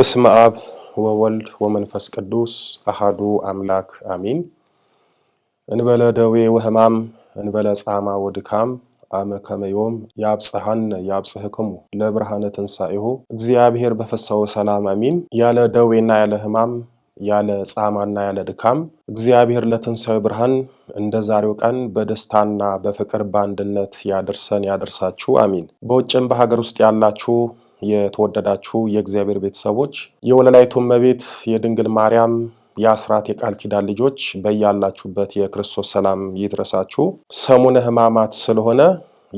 በስመ አብ ወወልድ ወመንፈስ ቅዱስ አሃዱ አምላክ አሚን። እንበለ ደዌ ወሕማም እንበለ ጻማ ወድካም አመ ከመዮም ያብጽሐን ያብጽሕክሙ ለብርሃነ ትንሣኤሁ እግዚአብሔር በፈሳው ሰላም አሚን። ያለ ደዌና ያለ ሕማም ያለ ጻማና ያለ ድካም እግዚአብሔር ለትንሣኤ ብርሃን እንደ ዛሬው ቀን በደስታና በፍቅር በአንድነት ያደርሰን ያደርሳችሁ አሚን። በውጭም በሀገር ውስጥ ያላችሁ የተወደዳችሁ የእግዚአብሔር ቤተሰቦች የወለላይቱ እመቤት የድንግል ማርያም የአስራት የቃል ኪዳን ልጆች በያላችሁበት የክርስቶስ ሰላም ይድረሳችሁ። ሰሙነ ሕማማት ስለሆነ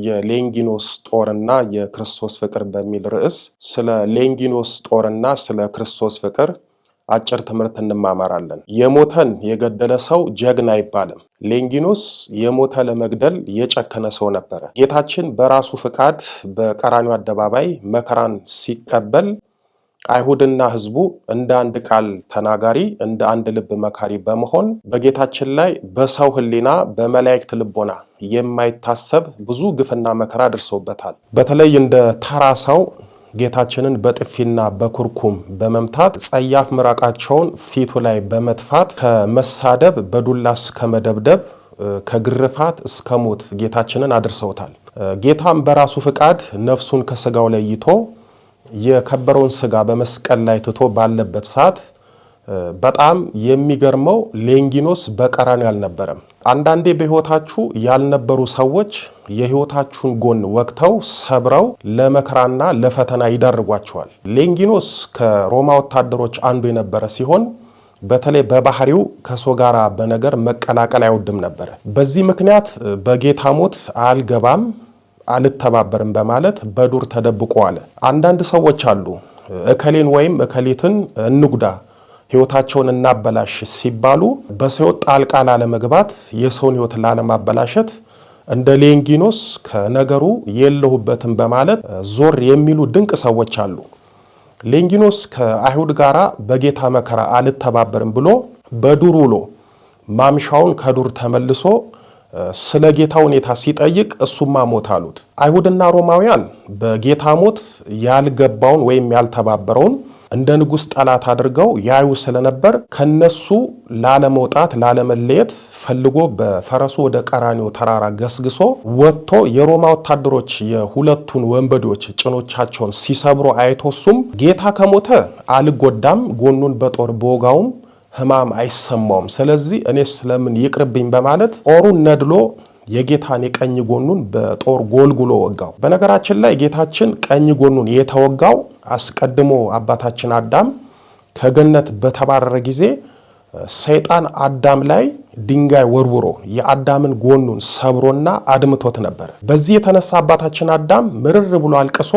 የሌንጊኖስ ጦርና የክርስቶስ ፍቅር በሚል ርዕስ ስለ ሌንጊኖስ ጦርና ስለ ክርስቶስ ፍቅር አጭር ትምህርት እንማማራለን። የሞተን የገደለ ሰው ጀግና አይባልም። ሌንጊኖስ የሞተ ለመግደል የጨከነ ሰው ነበረ። ጌታችን በራሱ ፍቃድ በቀራንዮ አደባባይ መከራን ሲቀበል አይሁድና ሕዝቡ እንደ አንድ ቃል ተናጋሪ እንደ አንድ ልብ መካሪ በመሆን በጌታችን ላይ በሰው ሕሊና በመላእክት ልቦና የማይታሰብ ብዙ ግፍና መከራ አድርሰውበታል። በተለይ እንደ ተራ ሰው ጌታችንን በጥፊና በኩርኩም በመምታት ጸያፍ ምራቃቸውን ፊቱ ላይ በመጥፋት ከመሳደብ በዱላስ ከመደብደብ ከግርፋት እስከ ሞት ጌታችንን አድርሰውታል። ጌታም በራሱ ፍቃድ ነፍሱን ከስጋው ለይቶ የከበረውን ስጋ በመስቀል ላይ ትቶ ባለበት ሰዓት በጣም የሚገርመው ሌንጊኖስ በቀራንዮ አልነበረም። አንዳንዴ በሕይወታችሁ ያልነበሩ ሰዎች የሕይወታችሁን ጎን ወቅተው ሰብረው ለመከራና ለፈተና ይዳርጓቸዋል። ሌንጊኖስ ከሮማ ወታደሮች አንዱ የነበረ ሲሆን በተለይ በባህሪው ከሰው ጋር በነገር መቀላቀል አይወድም ነበር። በዚህ ምክንያት በጌታ ሞት አልገባም አልተባበርም በማለት በዱር ተደብቆ አለ። አንዳንድ ሰዎች አሉ እከሌን ወይም እከሊትን እንጉዳ ሕይወታቸውን እናበላሽ ሲባሉ በሰው ጣልቃ ላለመግባት የሰውን ሕይወት ላለማበላሸት እንደ ሌንጊኖስ ከነገሩ የለሁበትም በማለት ዞር የሚሉ ድንቅ ሰዎች አሉ። ሌንጊኖስ ከአይሁድ ጋር በጌታ መከራ አልተባበርም ብሎ በዱር ውሎ ማምሻውን ከዱር ተመልሶ ስለ ጌታ ሁኔታ ሲጠይቅ እሱማ ሞት አሉት። አይሁድና ሮማውያን በጌታ ሞት ያልገባውን ወይም ያልተባበረውን እንደ ንጉሥ ጠላት አድርገው ያዩ ስለነበር ከነሱ ላለመውጣት ላለመለየት ፈልጎ በፈረሱ ወደ ቀራንዮ ተራራ ገስግሶ ወጥቶ የሮማ ወታደሮች የሁለቱን ወንበዴዎች ጭኖቻቸውን ሲሰብሩ አይቶሱም ጌታ ከሞተ አልጎዳም፣ ጎኑን በጦር በወጋውም ሕማም አይሰማውም፣ ስለዚህ እኔስ ለምን ይቅርብኝ በማለት ጦሩን ነድሎ የጌታን የቀኝ ጎኑን በጦር ጎልጉሎ ወጋው። በነገራችን ላይ ጌታችን ቀኝ ጎኑን የተወጋው አስቀድሞ አባታችን አዳም ከገነት በተባረረ ጊዜ ሰይጣን አዳም ላይ ድንጋይ ወርውሮ የአዳምን ጎኑን ሰብሮና አድምቶት ነበር። በዚህ የተነሳ አባታችን አዳም ምርር ብሎ አልቅሶ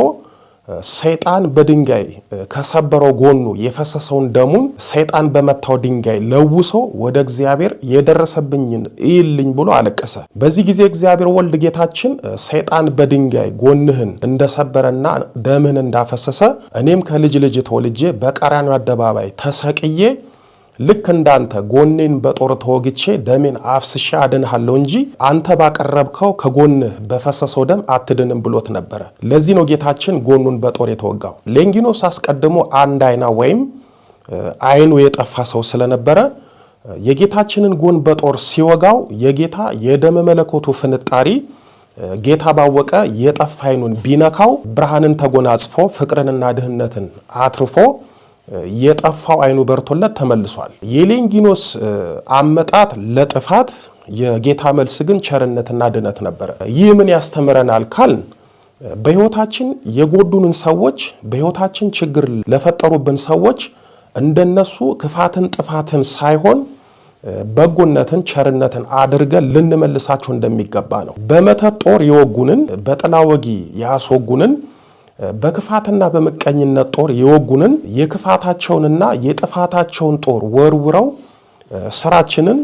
ሰይጣን በድንጋይ ከሰበረው ጎኑ የፈሰሰውን ደሙን ሰይጣን በመታው ድንጋይ ለውሶ ወደ እግዚአብሔር የደረሰብኝን እይልኝ ብሎ አለቀሰ። በዚህ ጊዜ እግዚአብሔር ወልድ ጌታችን ሰይጣን በድንጋይ ጎንህን እንደሰበረና ደምህን እንዳፈሰሰ እኔም ከልጅ ልጅ ተወልጄ በቀራንዮ አደባባይ ተሰቅዬ ልክ እንዳንተ ጎኔን በጦር ተወግቼ ደሜን አፍስሼ አድንሃለሁ እንጂ አንተ ባቀረብከው ከጎንህ በፈሰሰው ደም አትድንም ብሎት ነበረ። ለዚህ ነው ጌታችን ጎኑን በጦር የተወጋው። ሌንጊኖስ አስቀድሞ አንድ አይና ወይም አይኑ የጠፋ ሰው ስለነበረ የጌታችንን ጎን በጦር ሲወጋው የጌታ የደመ መለኮቱ ፍንጣሪ ጌታ ባወቀ የጠፋ አይኑን ቢነካው ብርሃንን ተጎናጽፎ ፍቅርንና ድህነትን አትርፎ የጠፋው አይኑ በርቶለት ተመልሷል። የሌንጊኖስ አመጣጥ ለጥፋት የጌታ መልስ ግን ቸርነትና ድነት ነበር። ይህ ምን ያስተምረናል ካልን በሕይወታችን የጎዱንን ሰዎች በሕይወታችን ችግር ለፈጠሩብን ሰዎች እንደነሱ ክፋትን ጥፋትን ሳይሆን በጎነትን ቸርነትን አድርገን ልንመልሳቸው እንደሚገባ ነው። በመተት ጦር የወጉንን በጥላ ወጊ ያስወጉንን በክፋትና በመቀኝነት ጦር የወጉንን የክፋታቸውንና የጥፋታቸውን ጦር ወርውረው ስራችንን፣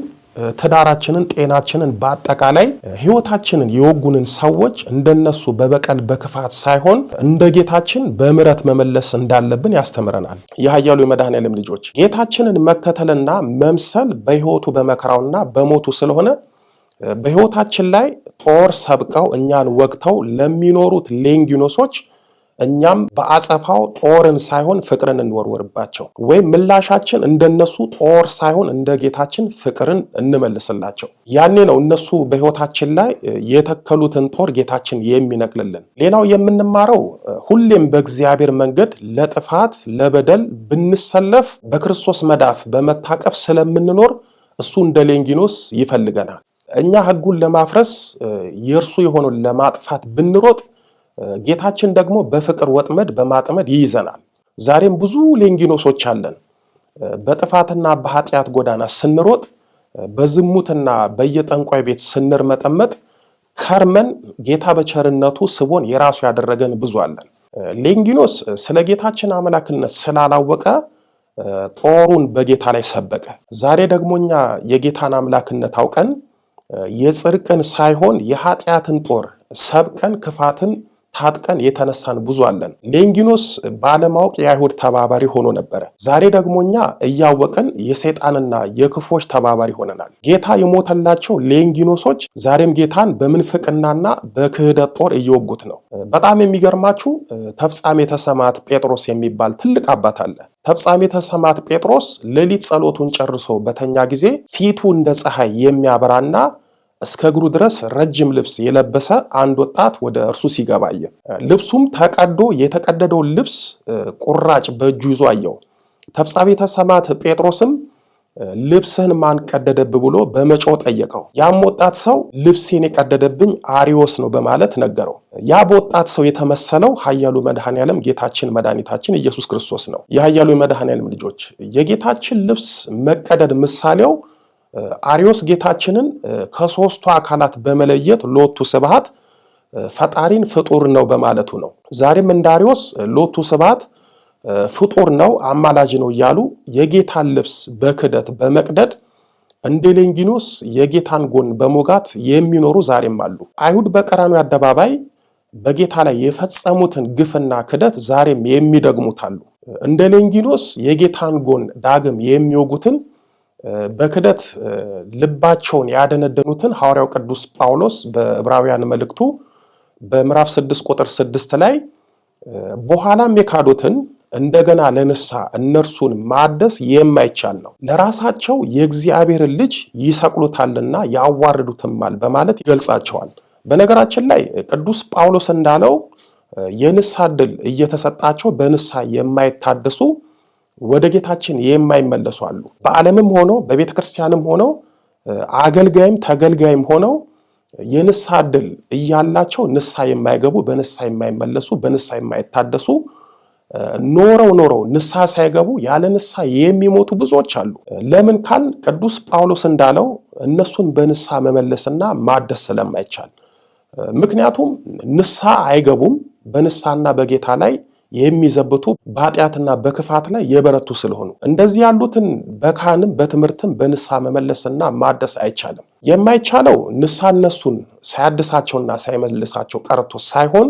ትዳራችንን፣ ጤናችንን በአጠቃላይ ሕይወታችንን የወጉንን ሰዎች እንደነሱ በበቀል በክፋት ሳይሆን እንደ ጌታችን በምሕረት መመለስ እንዳለብን ያስተምረናል። የኃያሉ የመድኃኔዓለም ልጆች ጌታችንን መከተልና መምሰል በሕይወቱ በመከራውና በሞቱ ስለሆነ በሕይወታችን ላይ ጦር ሰብቀው እኛን ወግተው ለሚኖሩት ሌንጊኖሶች እኛም በአጸፋው ጦርን ሳይሆን ፍቅርን እንወርወርባቸው፣ ወይም ምላሻችን እንደነሱ ጦር ሳይሆን እንደ ጌታችን ፍቅርን እንመልስላቸው። ያኔ ነው እነሱ በሕይወታችን ላይ የተከሉትን ጦር ጌታችን የሚነቅልልን። ሌላው የምንማረው ሁሌም በእግዚአብሔር መንገድ ለጥፋት ለበደል ብንሰለፍ በክርስቶስ መዳፍ በመታቀፍ ስለምንኖር እሱ እንደ ሌንጊኖስ ይፈልገናል። እኛ ሕጉን ለማፍረስ የእርሱ የሆነውን ለማጥፋት ብንሮጥ ጌታችን ደግሞ በፍቅር ወጥመድ በማጥመድ ይይዘናል። ዛሬም ብዙ ሌንጊኖሶች አለን። በጥፋትና በኃጢአት ጎዳና ስንሮጥ፣ በዝሙትና በየጠንቋይ ቤት ስንርመጠመጥ ከርመን ጌታ በቸርነቱ ስቦን የራሱ ያደረገን ብዙ አለን። ሌንጊኖስ ስለ ጌታችን አምላክነት ስላላወቀ ጦሩን በጌታ ላይ ሰበቀ። ዛሬ ደግሞ እኛ የጌታን አምላክነት አውቀን የጽድቅን ሳይሆን የኃጢአትን ጦር ሰብቀን ክፋትን ታጥቀን የተነሳን ብዙ አለን። ሌንጊኖስ ባለማወቅ የአይሁድ ተባባሪ ሆኖ ነበረ። ዛሬ ደግሞ እኛ እያወቅን የሰይጣንና የክፎች ተባባሪ ሆነናል። ጌታ የሞተላቸው ሌንጊኖሶች ዛሬም ጌታን በምንፍቅናና በክህደት ጦር እየወጉት ነው። በጣም የሚገርማችሁ ተፍጻሜተ ሰማዕት ጴጥሮስ የሚባል ትልቅ አባት አለ። ተፍጻሜተ ሰማዕት ጴጥሮስ ሌሊት ጸሎቱን ጨርሶ በተኛ ጊዜ ፊቱ እንደ ፀሐይ የሚያበራና እስከ እግሩ ድረስ ረጅም ልብስ የለበሰ አንድ ወጣት ወደ እርሱ ሲገባ አየ። ልብሱም ተቀዶ የተቀደደውን ልብስ ቁራጭ በእጁ ይዞ አየው። ተፍጻሜተ ሰማዕት ጴጥሮስም ልብስህን ማን ቀደደብህ ብሎ በመጮህ ጠየቀው። ያም ወጣት ሰው ልብሴን የቀደደብኝ አርዮስ ነው በማለት ነገረው። ያ በወጣት ሰው የተመሰለው ኃያሉ መድኃኔዓለም ጌታችን መድኃኒታችን ኢየሱስ ክርስቶስ ነው። የኃያሉ መድኃኔዓለም ልጆች የጌታችን ልብስ መቀደድ ምሳሌው አርዮስ ጌታችንን ከሦስቱ አካላት በመለየት ሎቱ ስብሐት ፈጣሪን ፍጡር ነው በማለቱ ነው። ዛሬም እንደ አርዮስ ሎቱ ስብሐት ፍጡር ነው አማላጅ ነው እያሉ የጌታን ልብስ በክደት በመቅደድ እንደ ሌንጊኖስ የጌታን ጎን በሞጋት የሚኖሩ ዛሬም አሉ። አይሁድ በቀራንዮ አደባባይ በጌታ ላይ የፈጸሙትን ግፍና ክደት ዛሬም የሚደግሙት አሉ። እንደ ሌንጊኖስ የጌታን ጎን ዳግም የሚወጉትን በክደት ልባቸውን ያደነደኑትን ሐዋርያው ቅዱስ ጳውሎስ በዕብራውያን መልእክቱ በምዕራፍ 6 ቁጥር 6 ላይ በኋላም የካዱትን እንደገና ለንስሐ እነርሱን ማደስ የማይቻል ነው፣ ለራሳቸው የእግዚአብሔርን ልጅ ይሰቅሉታልና ያዋርዱትማል በማለት ይገልጻቸዋል። በነገራችን ላይ ቅዱስ ጳውሎስ እንዳለው የንስሐ ዕድል እየተሰጣቸው በንስሐ የማይታደሱ ወደ ጌታችን የማይመለሱ አሉ። በዓለምም ሆነው በቤተ ክርስቲያንም ሆነው አገልጋይም ተገልጋይም ሆነው የንስሐ ዕድል እያላቸው ንስሐ የማይገቡ በንስሐ የማይመለሱ በንስሐ የማይታደሱ ኖረው ንስሐ ሳይገቡ ያለ ንስሐ የሚሞቱ ብዙዎች አሉ። ለምን ካል ቅዱስ ጳውሎስ እንዳለው እነሱን በንስሐ መመለስና ማደስ ስለማይቻል። ምክንያቱም ንስሐ አይገቡም፣ በንስሐና በጌታ ላይ የሚዘብቱ በኃጢአትና በክፋት ላይ የበረቱ ስለሆኑ እንደዚህ ያሉትን በካህንም በትምህርትም በንስሐ መመለስና ማደስ አይቻልም። የማይቻለው ንስሐ እነሱን ሳያድሳቸውና ሳይመልሳቸው ቀርቶ ሳይሆን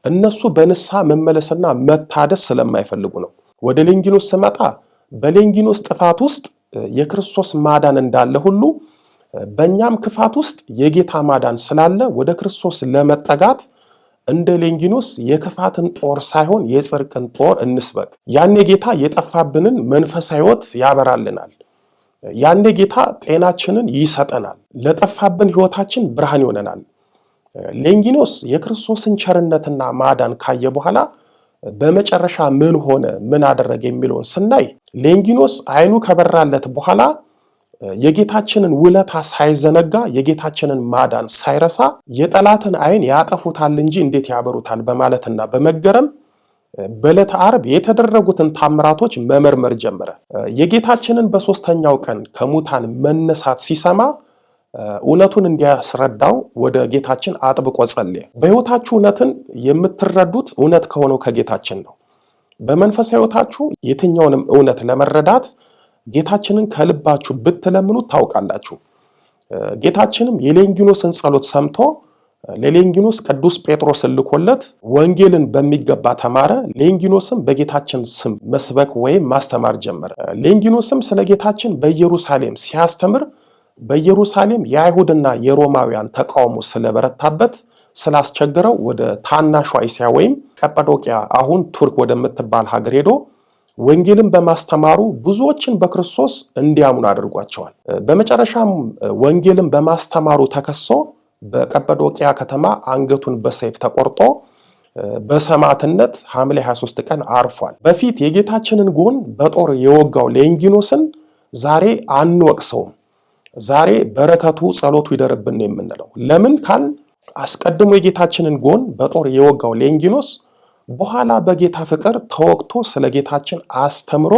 እነሱ በንስሐ መመለስና መታደስ ስለማይፈልጉ ነው። ወደ ሌንጊኖስ ስመጣ በሌንጊኖስ ጥፋት ውስጥ የክርስቶስ ማዳን እንዳለ ሁሉ በእኛም ክፋት ውስጥ የጌታ ማዳን ስላለ ወደ ክርስቶስ ለመጠጋት እንደ ሌንጊኖስ የክፋትን ጦር ሳይሆን የጽድቅን ጦር እንስበክ። ያኔ ጌታ የጠፋብንን መንፈሳዊ ሕይወት ያበራልናል። ያኔ ጌታ ጤናችንን ይሰጠናል። ለጠፋብን ሕይወታችን ብርሃን ይሆነናል። ሌንጊኖስ የክርስቶስን ቸርነትና ማዳን ካየ በኋላ በመጨረሻ ምን ሆነ ምን አደረገ የሚለውን ስናይ ሌንጊኖስ ዓይኑ ከበራለት በኋላ የጌታችንን ውለታ ሳይዘነጋ የጌታችንን ማዳን ሳይረሳ የጠላትን ዓይን ያጠፉታል እንጂ እንዴት ያበሩታል በማለትና በመገረም በዕለተ ዓርብ የተደረጉትን ታምራቶች መመርመር ጀመረ። የጌታችንን በሦስተኛው ቀን ከሙታን መነሳት ሲሰማ እውነቱን እንዲያስረዳው ወደ ጌታችን አጥብቆ ጸለየ። በሕይወታችሁ እውነትን የምትረዱት እውነት ከሆነው ከጌታችን ነው። በመንፈሳዊ ሕይወታችሁ የትኛውንም እውነት ለመረዳት ጌታችንን ከልባችሁ ብትለምኑት ታውቃላችሁ። ጌታችንም የሌንጊኖስን ጸሎት ሰምቶ ለሌንጊኖስ ቅዱስ ጴጥሮስን ልኮለት ወንጌልን በሚገባ ተማረ። ሌንጊኖስም በጌታችን ስም መስበክ ወይም ማስተማር ጀመረ። ሌንጊኖስም ስለ ጌታችን በኢየሩሳሌም ሲያስተምር በኢየሩሳሌም የአይሁድና የሮማውያን ተቃውሞ ስለበረታበት ስላስቸገረው ወደ ታናሿ እስያ ወይም ቀጳዶቅያ አሁን ቱርክ ወደምትባል ሀገር ሄዶ ወንጌልን በማስተማሩ ብዙዎችን በክርስቶስ እንዲያምኑ አድርጓቸዋል። በመጨረሻም ወንጌልን በማስተማሩ ተከሶ በቀጳዶቅያ ከተማ አንገቱን በሰይፍ ተቆርጦ በሰማዕትነት ሐምሌ 23 ቀን አርፏል። በፊት የጌታችንን ጎን በጦር የወጋው ሌንጊኖስን ዛሬ አንወቅሰውም። ዛሬ በረከቱ ጸሎቱ ይደርብን የምንለው ለምን ካል አስቀድሞ የጌታችንን ጎን በጦር የወጋው ሌንጊኖስ በኋላ በጌታ ፍቅር ተወቅቶ ስለ ጌታችን አስተምሮ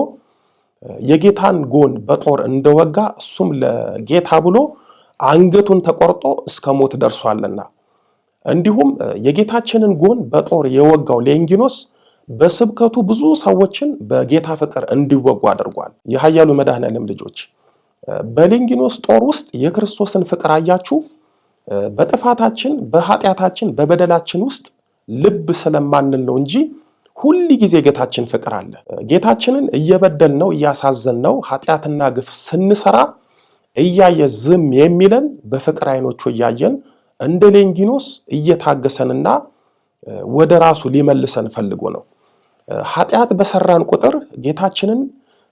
የጌታን ጎን በጦር እንደወጋ እሱም ለጌታ ብሎ አንገቱን ተቆርጦ እስከ ሞት ደርሷልና እንዲሁም የጌታችንን ጎን በጦር የወጋው ሌንጊኖስ በስብከቱ ብዙ ሰዎችን በጌታ ፍቅር እንዲወጉ አድርጓል። የኃያሉ መድኃኔዓለም ልጆች በሌንጊኖስ ጦር ውስጥ የክርስቶስን ፍቅር አያችሁ። በጥፋታችን በኃጢአታችን በበደላችን ውስጥ ልብ ስለማንል ነው እንጂ ሁል ጊዜ ጌታችን ፍቅር አለ። ጌታችንን እየበደልነው እያሳዘንነው ኃጢአትና ግፍ ስንሰራ እያየ ዝም የሚለን በፍቅር አይኖቹ እያየን እንደ ሌንጊኖስ እየታገሰንና ወደ ራሱ ሊመልሰን ፈልጎ ነው። ኃጢአት በሰራን ቁጥር ጌታችንን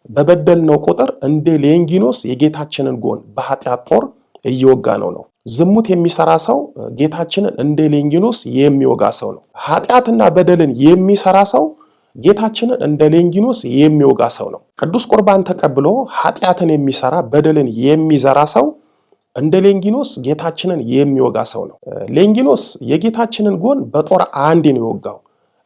በበደልነው ቁጥር እንደ ሌንጊኖስ የጌታችንን ጎን በኃጢአት ጦር እየወጋ ነው። ዝሙት የሚሰራ ሰው ጌታችንን እንደ ሌንጊኖስ የሚወጋ ሰው ነው። ኃጢአትና በደልን የሚሰራ ሰው ጌታችንን እንደ ሌንጊኖስ የሚወጋ ሰው ነው። ቅዱስ ቁርባን ተቀብሎ ኃጢአትን የሚሰራ በደልን የሚዘራ ሰው እንደ ሌንጊኖስ ጌታችንን የሚወጋ ሰው ነው። ሌንጊኖስ የጌታችንን ጎን በጦር አንዴ ነው የወጋው።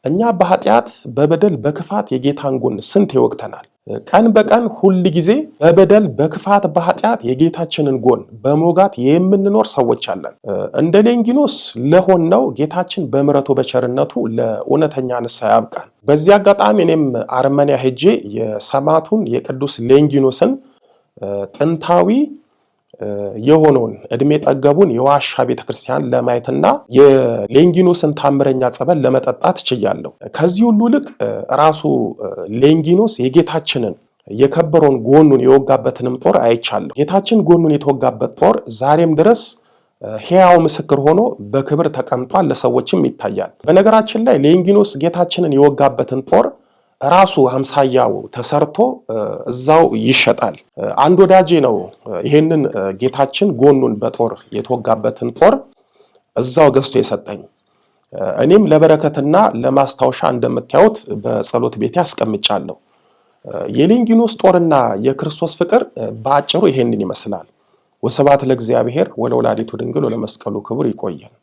እኛ በኃጢአት በበደል በክፋት የጌታን ጎን ስንት ይወግተናል። ቀን በቀን ሁል ጊዜ በበደል በክፋት በኃጢአት የጌታችንን ጎን በመውጋት የምንኖር ሰዎች አለን። እንደ ሌንጊኖስ ለሆነው ጌታችን በምሕረቱ በቸርነቱ ለእውነተኛ ንስሐ ያብቃን። በዚህ አጋጣሚ እኔም አርመንያ ሄጄ የሰማዕቱን የቅዱስ ሌንጊኖስን ጥንታዊ የሆነውን እድሜ ጠገቡን የዋሻ ቤተክርስቲያን ለማየትና የሌንጊኖስን ታምረኛ ጸበል ለመጠጣት ችያለሁ። ከዚህ ሁሉ ልቅ ራሱ ሌንጊኖስ የጌታችንን የከበረውን ጎኑን የወጋበትንም ጦር አይቻለሁ። ጌታችን ጎኑን የተወጋበት ጦር ዛሬም ድረስ ሕያው ምስክር ሆኖ በክብር ተቀምጧል፣ ለሰዎችም ይታያል። በነገራችን ላይ ሌንጊኖስ ጌታችንን የወጋበትን ጦር ራሱ አምሳያው ተሰርቶ እዛው ይሸጣል። አንድ ወዳጄ ነው ይሄንን ጌታችን ጎኑን በጦር የተወጋበትን ጦር እዛው ገዝቶ የሰጠኝ። እኔም ለበረከትና ለማስታወሻ እንደምታዩት በጸሎት ቤቴ አስቀምጫለሁ። የሌንጊኖስ ጦርና የክርስቶስ ፍቅር በአጭሩ ይሄንን ይመስላል። ወስብሐት ለእግዚአብሔር ወለወላዲቱ ድንግል ወለመስቀሉ ክቡር። ይቆየን።